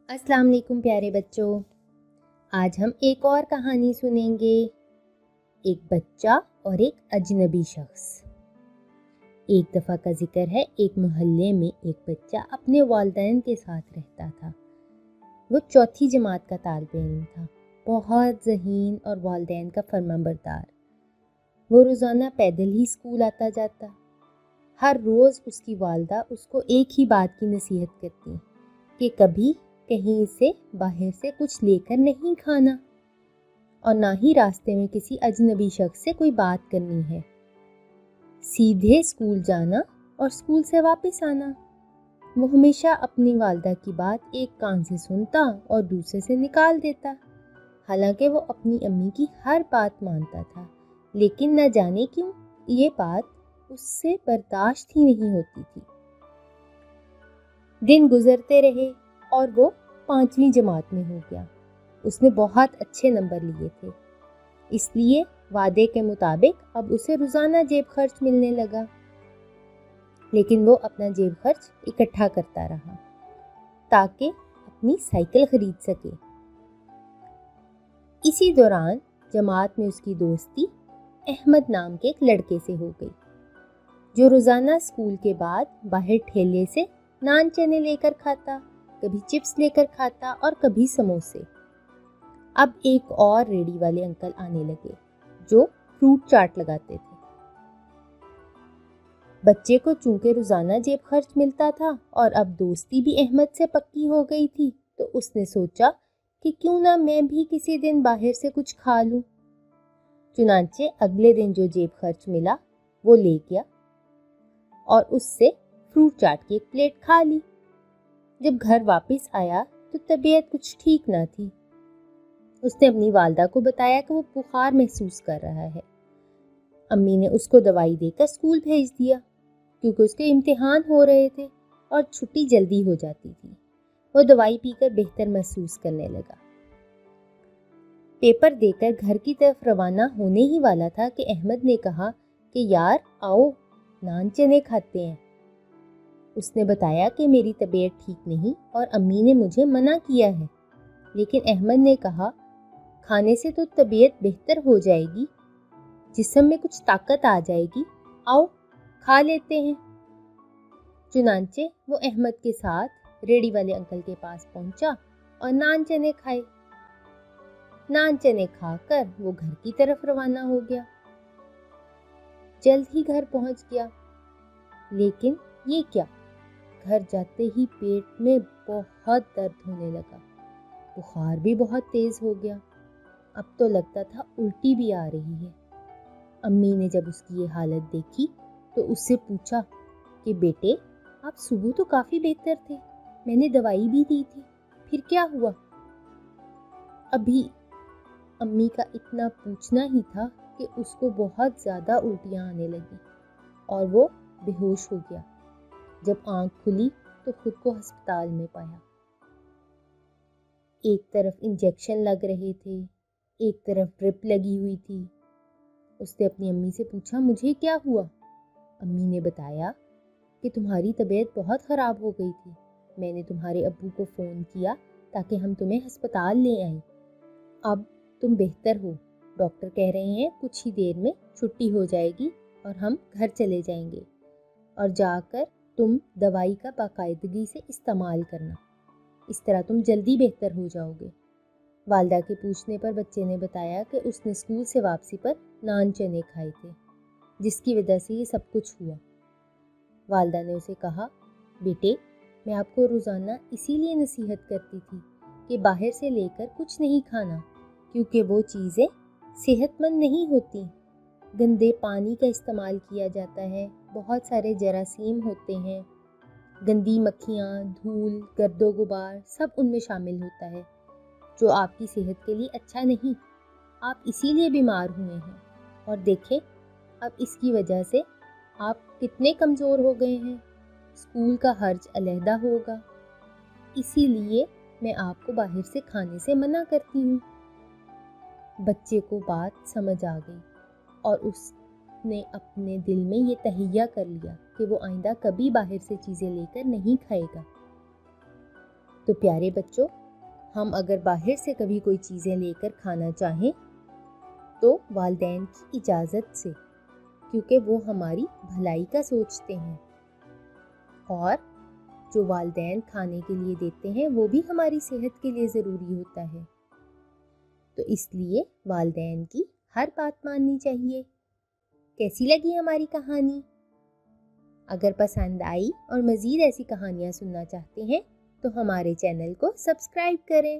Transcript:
अस्सलाम वालेकुम प्यारे बच्चों। आज हम एक और कहानी सुनेंगे। एक बच्चा और एक अजनबी शख्स। एक दफ़ा का जिक्र है, एक मोहल्ले में एक बच्चा अपने वालिदैन के साथ रहता था। वो चौथी जमात का तालिब इल्म था, बहुत ज़हीन और वालिदैन का फरमाबरदार। वो रोज़ाना पैदल ही स्कूल आता जाता। हर रोज़ उसकी वालदा उसको एक ही बात की नसीहत करती कि कभी कहीं से बाहर से कुछ लेकर नहीं खाना और ना ही रास्ते में किसी अजनबी शख्स से कोई बात करनी है। सीधे स्कूल जाना और स्कूल से वापस आना। वो हमेशा अपनी वालदा की बात एक कान से सुनता और दूसरे से निकाल देता। हालांकि वो अपनी अम्मी की हर बात मानता था, लेकिन न जाने क्यों ये बात उससे बर्दाश्त ही नहीं होती थी। दिन गुजरते रहे और वो 5वीं जमात में हो गया। उसने बहुत अच्छे नंबर लिए थे, इसलिए वादे के मुताबिक अब उसे रोज़ाना जेब खर्च मिलने लगा। लेकिन वो अपना जेब खर्च इकट्ठा करता रहा ताकि अपनी साइकिल खरीद सके। इसी दौरान जमात में उसकी दोस्ती अहमद नाम के एक लड़के से हो गई, जो रोज़ाना स्कूल के बाद बाहर ठेले से नान चने लेकर खाता, कभी चिप्स लेकर खाता और कभी समोसे। अब एक और रेडी वाले अंकल आने लगे जो फ्रूट चाट लगाते थे। बच्चे को चूंकि रोज़ाना जेब खर्च मिलता था और अब दोस्ती भी अहमद से पक्की हो गई थी, तो उसने सोचा कि क्यों ना मैं भी किसी दिन बाहर से कुछ खा लूं। चुनांचे अगले दिन जो जेब खर्च मिला वो ले गया और उससे फ्रूट चाट की एक प्लेट खा ली। जब घर वापस आया तो तबीयत कुछ ठीक ना थी। उसने अपनी वालदा को बताया कि वो बुखार महसूस कर रहा है। अम्मी ने उसको दवाई देकर स्कूल भेज दिया, क्योंकि उसके इम्तिहान हो रहे थे और छुट्टी जल्दी हो जाती थी। वो दवाई पीकर बेहतर महसूस करने लगा। पेपर देकर घर की तरफ रवाना होने ही वाला था कि अहमद ने कहा कि यार आओ नान चने खाते हैं। उसने बताया कि मेरी तबीयत ठीक नहीं और अम्मी ने मुझे मना किया है, लेकिन अहमद ने कहा खाने से तो तबीयत बेहतर हो जाएगी, जिस्म में कुछ ताकत आ जाएगी, आओ खा लेते हैं। चुनांचे वो अहमद के साथ रेडी वाले अंकल के पास पहुंचा और नान चने खाए। नान चने खाकर वो घर की तरफ रवाना हो गया। जल्द ही घर पहुंच गया, लेकिन ये क्या, घर जाते ही पेट में बहुत दर्द होने लगा। बुखार भी बहुत तेज हो गया। अब तो लगता था उल्टी भी आ रही है। अम्मी ने जब उसकी ये हालत देखी तो उससे पूछा कि बेटे आप सुबह तो काफ़ी बेहतर थे, मैंने दवाई भी दी थी, फिर क्या हुआ? अभी अम्मी का इतना पूछना ही था कि उसको बहुत ज़्यादा उल्टियाँ आने लगी और वो बेहोश हो गया। जब आंख खुली तो खुद को अस्पताल में पाया। एक तरफ इंजेक्शन लग रहे थे, एक तरफ ड्रिप लगी हुई थी। उसने अपनी अम्मी से पूछा मुझे क्या हुआ? अम्मी ने बताया कि तुम्हारी तबीयत बहुत ख़राब हो गई थी। मैंने तुम्हारे अब्बू को फ़ोन किया ताकि हम तुम्हें अस्पताल ले आएं। अब तुम बेहतर हो, डॉक्टर कह रहे हैं कुछ ही देर में छुट्टी हो जाएगी और हम घर चले जाएंगे, और जाकर तुम दवाई का बाकायदगी से इस्तेमाल करना, इस तरह तुम जल्दी बेहतर हो जाओगे। वालदा के पूछने पर बच्चे ने बताया कि उसने स्कूल से वापसी पर नान चने खाए थे, जिसकी वजह से ये सब कुछ हुआ। वालदा ने उसे कहा बेटे मैं आपको रोज़ाना इसीलिए नसीहत करती थी कि बाहर से लेकर कुछ नहीं खाना, क्योंकि वो चीज़ें सेहतमंद नहीं होती। गंदे पानी का इस्तेमाल किया जाता है, बहुत सारे जरासीम होते हैं, गंदी मक्खियाँ, धूल, गर्दो गुबार सब उनमें शामिल होता है, जो आपकी सेहत के लिए अच्छा नहीं। आप इसीलिए बीमार हुए हैं और देखें अब इसकी वजह से आप कितने कमज़ोर हो गए हैं। स्कूल का खर्च अलहदा होगा, इसीलिए मैं आपको बाहर से खाने से मना करती हूँ। बच्चे को बात समझ आ गई और उसने अपने दिल में ये तहैया कर लिया कि वो आइंदा कभी बाहर से चीज़ें लेकर नहीं खाएगा। تو پیارے بچوں، ہم اگر باہر سے کبھی کوئی چیزیں لے کر کھانا چاہیں تو والدین کی اجازت سے، کیونکہ وہ ہماری بھلائی کا سوچتے ہیں، اور جو والدین کھانے کے لیے دیتے ہیں وہ بھی ہماری صحت کے لیے ضروری ہوتا ہے، تو اس لیے والدین کی ہر بات ماننی چاہیے۔ کیسی لگی ہماری کہانی؟ اگر پسند آئی اور مزید ایسی کہانیاں سننا چاہتے ہیں تو ہمارے چینل کو سبسکرائب کریں۔